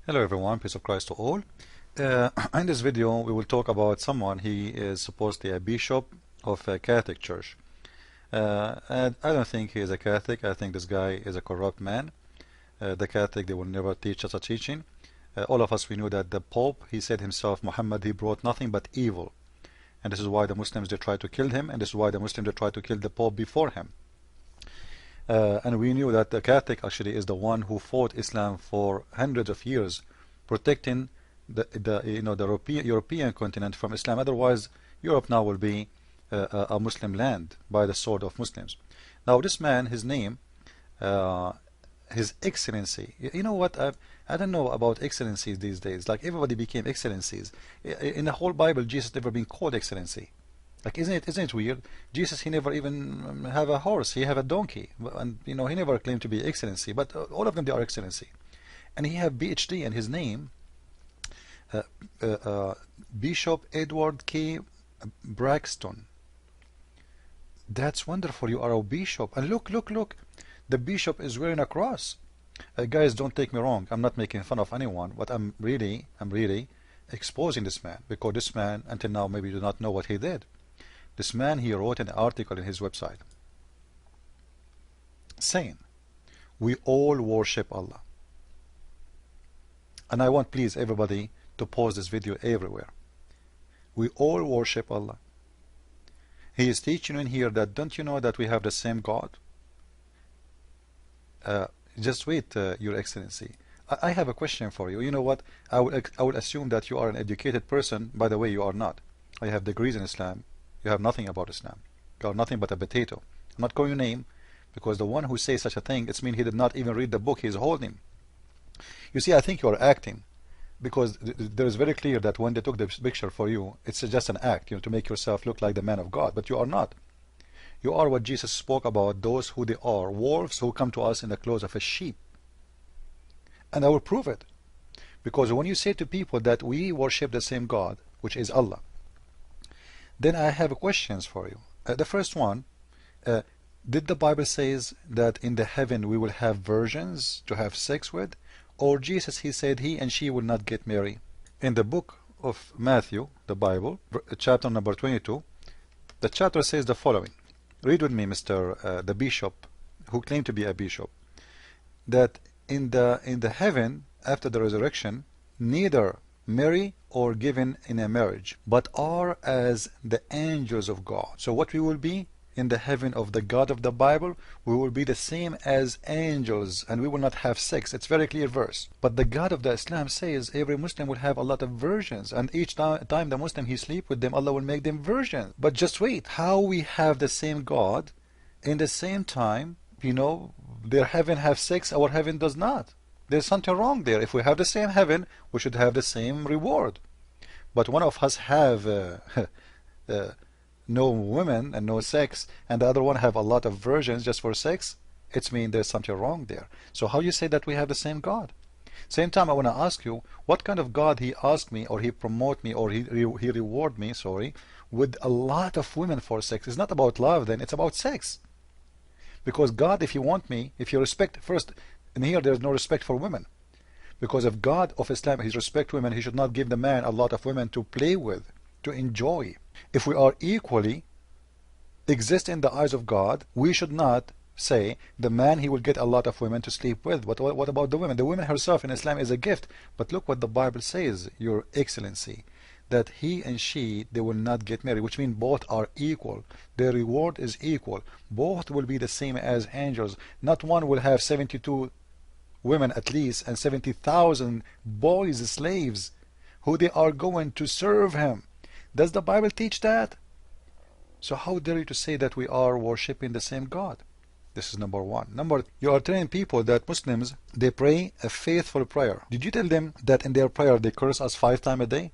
Hello everyone, peace of Christ to all. In this video we will talk about someone. He is supposedly a bishop of a Catholic church. And I don't think he is a Catholic. I think this guy is a corrupt man. The Catholic, they will never teach us a teaching. All of us, we knew that the Pope, he said himself, Muhammad, he brought nothing but evil. And this is why the Muslims, they tried to kill him, and this is why the Muslims, they tried to kill the Pope before him. And we knew that the Catholic actually is the one who fought Islam for hundreds of years, protecting the European continent from Islam. Otherwise, Europe now will be a Muslim land by the sword of Muslims. Now, this man, his name, His Excellency. You know what? I don't know about excellencies these days. Like everybody became excellencies. In the whole Bible, Jesus never been called excellency. Like, isn't it weird? Jesus, he never even have a horse. He have a donkey, and he never claimed to be excellency. But all of them, they are excellency, and he have PhD in his name. Bishop Edward K. Braxton. That's wonderful. You are a bishop, and look. The bishop is wearing a cross. Guys, don't take me wrong. I'm not making fun of anyone, but I'm really exposing this man, because this man, until now, maybe you do not know what he did. This man, he wrote an article in his website saying, we all worship Allah. And I want, please, everybody to pause this video everywhere. We all worship Allah. He is teaching in here that, don't you know that we have the same God? Just wait, Your Excellency. I have a question for you. You know what? I will assume that you are an educated person. By the way, you are not. I have degrees in Islam. You have nothing about Islam. You are nothing but a potato. I'm not calling your name, because the one who says such a thing, it's mean he did not even read the book he is holding. You see, I think you are acting, because there is very clear that when they took this picture for you, it's just an act, to make yourself look like the man of God. But you are not. You are what Jesus spoke about, those who they are, wolves who come to us in the clothes of a sheep. And I will prove it. Because when you say to people that we worship the same God, which is Allah, then I have questions for you. The first one, did the Bible says that in the heaven we will have virgins to have sex with? Or Jesus, he said he and she will not get married? In the book of Matthew, the Bible, chapter number 22, the chapter says the following. Read with me, Mr. The bishop, who claimed to be a bishop, that in the heaven, after the resurrection, neither marry or given in a marriage, but are as the angels of God. So what we will be in the heaven of the God of the Bible, we will be the same as angels, and we will not have sex. It's very clear verse. But the God of the Islam says every Muslim will have a lot of virgins, and each time the Muslim he sleep with them, Allah will make them virgins. But just wait, how we have the same God in the same time, their heaven have sex, our heaven does not. There's something wrong there. If we have the same heaven, we should have the same reward. But one of us have no women and no sex, and the other one have a lot of virgins just for sex. It's mean there's something wrong there. So how you say that we have the same God? Same time, I want to ask you, what kind of God he asked me, or he promote me, or he reward me, with a lot of women for sex? It's not about love then, it's about sex. Because God, if you want me, if you respect, first, in here there's no respect for women. Because if God of Islam, he respect women, he should not give the man a lot of women to play with, to enjoy. If we are equally exist in the eyes of God, we should not say the man, he will get a lot of women to sleep with. But what about the women? The woman herself in Islam is a gift. But look what the Bible says, Your Excellency, that he and she, they will not get married, which means both are equal. Their reward is equal. Both will be the same as angels. Not one will have 72 women at least and 70,000 boys, slaves, who they are going to serve him. Does the Bible teach that? So how dare you to say that we are worshipping the same God? This is number one. You are telling people that Muslims, they pray a faithful prayer. Did you tell them that in their prayer they curse us 5 times a day?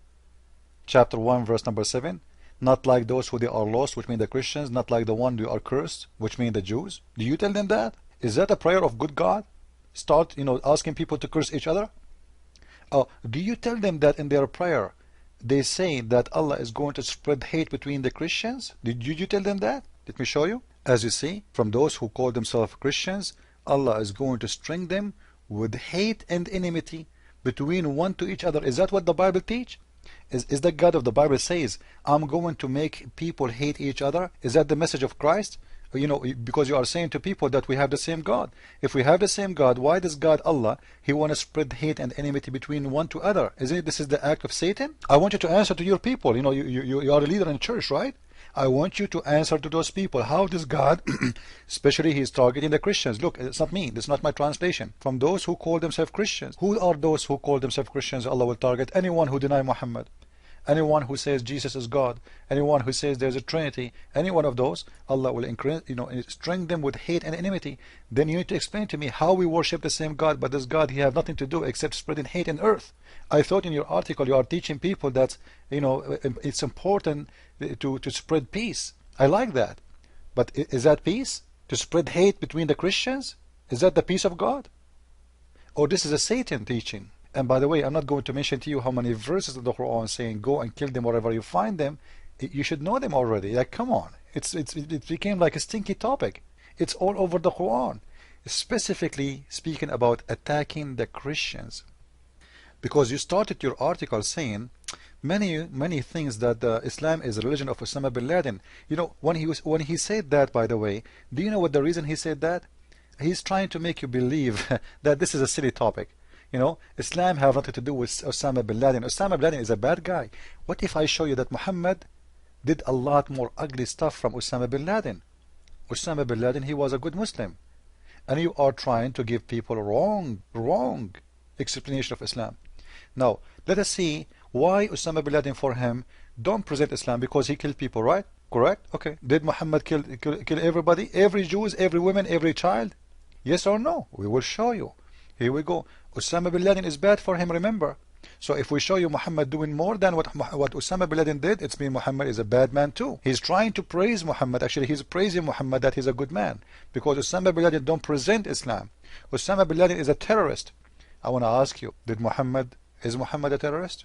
Chapter 1, verse number 7. Not like those who they are lost, which mean the Christians, not like the one who are cursed, which mean the Jews. Do you tell them that? Is that a prayer of good God? Start, asking people to curse each other? Do you tell them that in their prayer they say that Allah is going to spread hate between the Christians? Did you tell them that? Let me show you. As you see, from those who call themselves Christians, Allah is going to string them with hate and enmity between one to each other. Is that what the Bible teach? Is the God of the Bible says, I'm going to make people hate each other? Is that the message of Christ? You know, because you are saying to people that we have the same God. If we have the same God, why does God, Allah, He want to spread hate and enmity between one to other? Isn't it this is the act of Satan? I want you to answer to your people. You know, you are a leader in church, right? I want you to answer to those people. How does God, especially He's targeting the Christians. Look, it's not me. This is not my translation. From those who call themselves Christians. Who are those who call themselves Christians? Allah will target anyone who deny Muhammad. Anyone who says Jesus is God, anyone who says there's a Trinity, any one of those, Allah will string them with hate and enmity. Then you need to explain to me how we worship the same God, but this God He have nothing to do except spreading hate in earth. I thought in your article you are teaching people that it's important to spread peace. I like that, but is that peace? To spread hate between the Christians? Is that the peace of God? Or this is a Satan teaching? And by the way, I'm not going to mention to you how many verses of the Quran saying go and kill them wherever you find them. You should know them already. Like, come on, it became like a stinky topic. It's all over the Quran, specifically speaking about attacking the Christians. Because you started your article saying many things that Islam is a religion of Osama bin Laden. You know, when he said that, by the way, do you know what the reason he said that? He's trying to make you believe that this is a silly topic. You know, Islam have nothing to do with Osama bin Laden. Osama bin Laden is a bad guy. What if I show you that Muhammad did a lot more ugly stuff from Osama bin Laden? Osama bin Laden, he was a good Muslim. And you are trying to give people wrong explanation of Islam. Now, let us see why Osama bin Laden, for him, don't present Islam, because he killed people, right? Correct? Okay. Did Muhammad kill everybody? Every Jews, every woman, every child? Yes or no? We will show you. Here we go. Osama bin Laden is bad for him, remember. So if we show you Muhammad doing more than what Osama bin Laden did, it's mean Muhammad is a bad man too. He's trying to praise Muhammad. Actually, he's praising Muhammad that he's a good man, because Osama bin Laden don't present Islam. Osama bin Laden is a terrorist. I want to ask you, is Muhammad a terrorist?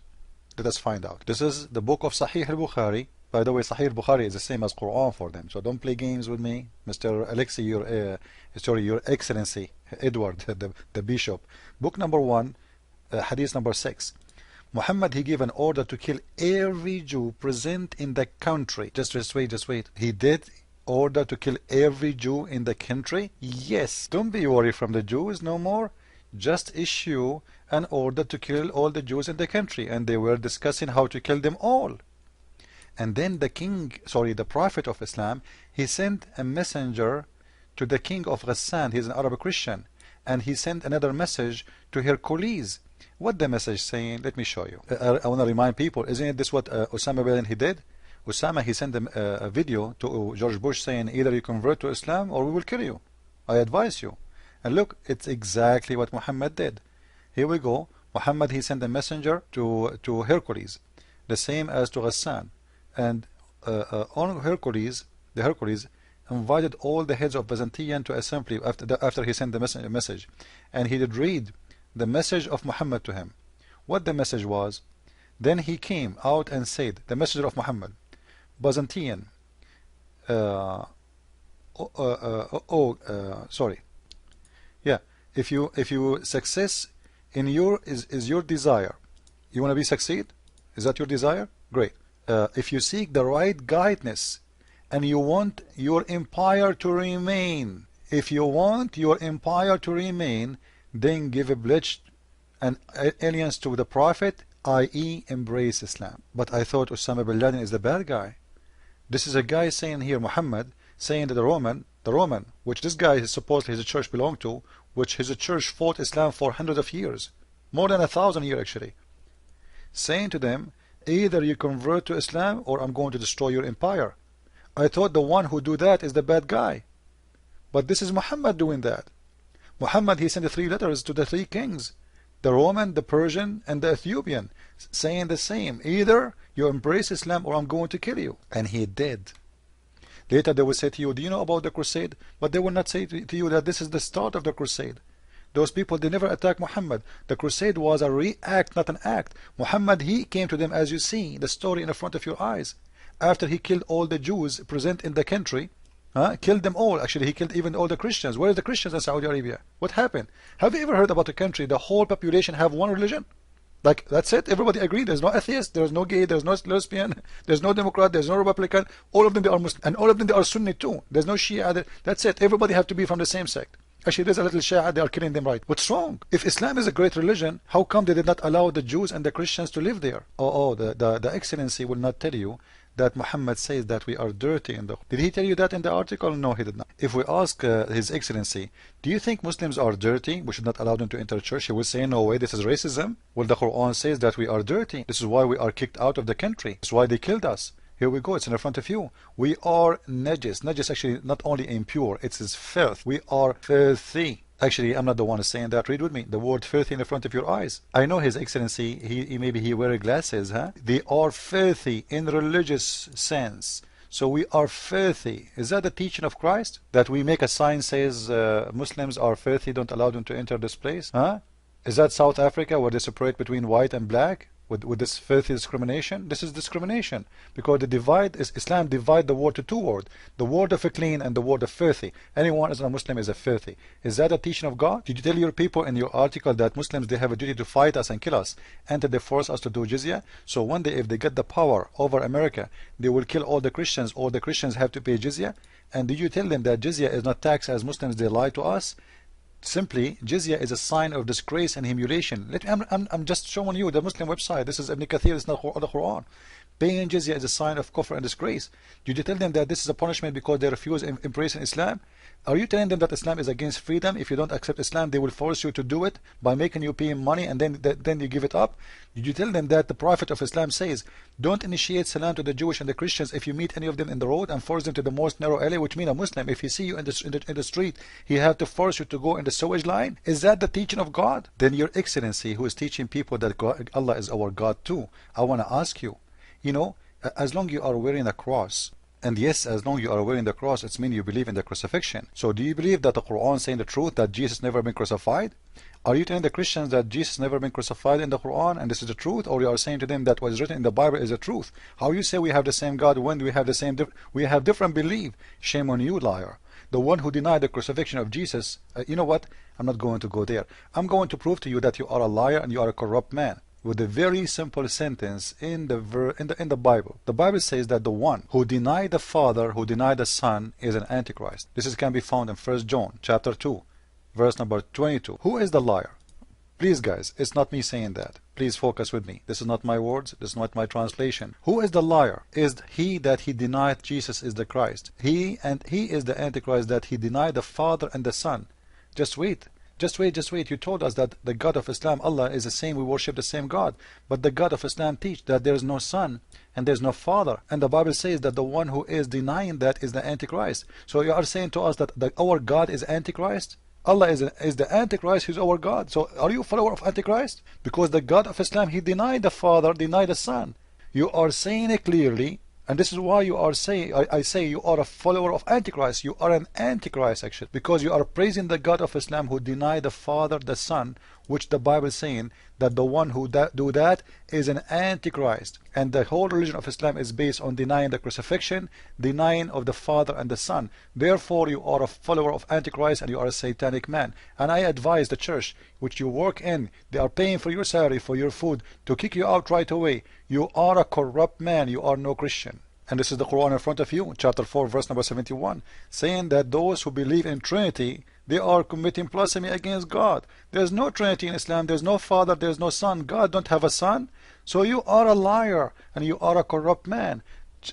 Let us find out. This is the book of Sahih al-Bukhari. By the way, Sahih al-Bukhari is the same as Quran for them, so don't play games with me, Mr. Alexei, your Excellency, Edward, the Bishop. Book number 1, Hadith number 6. Muhammad, he gave an order to kill every Jew present in the country. Just wait. He did order to kill every Jew in the country? Yes. Don't be worried from the Jews no more. Just issue an order to kill all the Jews in the country, and they were discussing how to kill them all. And then the Prophet of Islam, he sent a messenger to the king of Ghassan. He's an Arab Christian, and he sent another message to Hercules. What the message saying? Let me show you. I want to remind people, isn't this what Osama bin Laden he did? Osama, he sent a video to George Bush saying, either you convert to Islam or we will kill you. I advise you. And look, it's exactly what Muhammad did. Here we go. Muhammad, he sent a messenger to Hercules, the same as to Ghassan. And on Hercules, the Hercules invited all the heads of Byzantium to assembly after he sent the message. And he did read the message of Muhammad to him. What the message was? Then he came out and said, the messenger of Muhammad, Byzantium, sorry. Yeah, if you success in is your desire, you want to be succeed? Is that your desire? Great. If you seek the right guidance and you want your empire to remain, then give a pledge and allegiance to the Prophet, i.e. embrace Islam. But I thought Osama bin Laden is the bad guy. This is a guy saying here, Muhammad, saying that the Roman, which this guy is supposedly his church belonged to, which his church fought Islam for hundreds of years, more than 1,000 years actually, saying to them, either you convert to Islam or I'm going to destroy your empire. I thought the one who do that is the bad guy. But this is Muhammad doing that. Muhammad, he sent the 3 letters to the 3 kings, the Roman, the Persian, and the Ethiopian, saying the same. Either you embrace Islam or I'm going to kill you. And he did. Later they will say to you, do you know about the crusade? But they will not say to you that this is the start of the crusade. Those people, they never attacked Muhammad. The crusade was a react, not an act. Muhammad, he came to them, as you see the story in front of your eyes. After he killed all the Jews present in the country, Killed them all. Actually, he killed even all the Christians. Where are the Christians in Saudi Arabia? What happened? Have you ever heard about a country, the whole population have one religion? Like, that's it. Everybody agree. There's no atheist, there's no gay, there's no lesbian, there's no Democrat, there's no Republican. All of them, they are Muslim. And all of them, they are Sunni too. There's no Shia. That's it. Everybody have to be from the same sect. Actually, there's a little Shia, they are killing them, right? What's wrong? If Islam is a great religion, how come they did not allow the Jews and the Christians to live there? The Excellency will not tell you that Muhammad says that we are dirty in the... Did he tell you that in the article? No, he did not. If we ask His Excellency, do you think Muslims are dirty? We should not allow them to enter church. He will say, no way, this is racism. Well, the Quran says that we are dirty. This is why we are kicked out of the country. This is why they killed us. Here we go, it's in front of you. We are najis. Najis actually not only impure, it's filth. We are filthy. Actually, I'm not the one saying that. Read with me. The word filthy in the front of your eyes. I know His Excellency, he maybe he wear glasses, huh? They are filthy in religious sense. So we are filthy. Is that the teaching of Christ? That we make a sign says Muslims are filthy, don't allow them to enter this place? Huh? Is that South Africa where they separate between white and black? With this filthy discrimination? This is discrimination, because Islam divide the word to two words, the word of a clean and the word of filthy. Anyone as a Muslim is a filthy. Is that a teaching of God? Did you tell your people in your article that Muslims, they have a duty to fight us and kill us, and that they force us to do jizya? So one day if they get the power over America, they will kill all the Christians have to pay jizya? And did you tell them that jizya is not tax as Muslims? They lie to us. Simply, jizya is a sign of disgrace and humiliation. I'm just showing you the Muslim website. This is Ibn Kathir, it's not the Quran. Paying jizya is a sign of kufr and disgrace. Did you tell them that this is a punishment because they refuse embracing Islam? Are you telling them that Islam is against freedom? If you don't accept Islam, they will force you to do it by making you pay money, and then you give it up? Did you tell them that the Prophet of Islam says, don't initiate salam to the Jewish and the Christians if you meet any of them in the road, and force them to the most narrow alley, which means a Muslim, if he see you in the street, he have to force you to go in the sewage line? Is that the teaching of God? Then Your Excellency, who is teaching people that Allah is our God too, I want to ask you, you know, as long you are wearing a cross, and yes, as long you are wearing the cross, it means you believe in the crucifixion. So do you believe that the Quran is saying the truth, that Jesus never been crucified? Are you telling the Christians that Jesus never been crucified in the Quran and this is the truth? Or you are saying to them that what is written in the Bible is the truth? How you say we have the same God when we have the same we have different belief? Shame on you, liar. The one who denied the crucifixion of Jesus, you know what? I'm not going to go there. I'm going to prove to you that you are a liar and you are a corrupt man, with a very simple sentence in the Bible. The Bible says that the one who denied the Father, who denied the Son, is an Antichrist. This can be found in 1 John chapter 2, verse number 22. Who is the liar? Please guys, it's not me saying that. Please focus with me. This is not my words, this is not my translation. Who is the liar? Is he that he denied Jesus is the Christ. He is the Antichrist, that he denied the Father and the Son. Just wait. Just wait. You told us that the God of Islam, Allah, is the same. We worship the same God. But the God of Islam teach that there is no Son and there is no Father. And the Bible says that the one who is denying that is the Antichrist. So you are saying to us that our God is Antichrist? Allah is the Antichrist, who is our God. So are you a follower of Antichrist? Because the God of Islam, he denied the Father, denied the Son. You are saying it clearly. And this is why you are saying, I say you are a follower of Antichrist. You are an Antichrist actually, because you are praising the God of Islam who denied the Father, the Son, which the Bible is saying that the one who do that is an Antichrist. And the whole religion of Islam is based on denying the crucifixion, denying of the Father and the Son. Therefore you are a follower of Antichrist and you are a satanic man. And I advise the church which you work in, they are paying for your salary, for your food, to kick you out right away. You are a corrupt man, you are no Christian. And this is the Quran in front of you, chapter 4, verse number 71, saying that those who believe in Trinity, they are committing blasphemy against God. There's no Trinity in Islam, there's no Father, there's no Son. God don't have a son. So you are a liar and you are a corrupt man.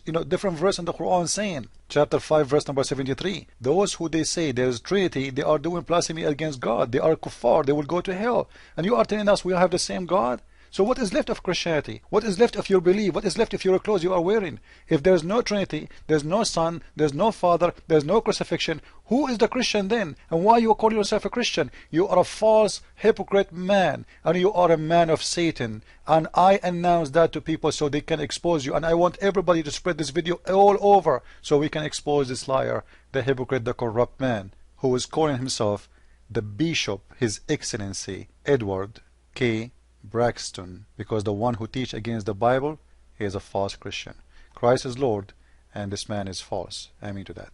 You know, different verse in the Quran saying, chapter 5, verse number 73, those who they say there is Trinity, they are doing blasphemy against God. They are kuffar, they will go to hell. And you are telling us we have the same God? So what is left of Christianity? What is left of your belief? What is left of your clothes you are wearing? If there's no Trinity, there's no Son, there's no Father, there's no crucifixion, who is the Christian then? And why you call yourself a Christian? You are a false, hypocrite man, and you are a man of Satan. And I announce that to people so they can expose you. And I want everybody to spread this video all over so we can expose this liar, the hypocrite, the corrupt man, who is calling himself the Bishop, His Excellency Edward K. Braxton, because the one who teach against the Bible is a false Christian. Christ is Lord and this man is false. Amen to that.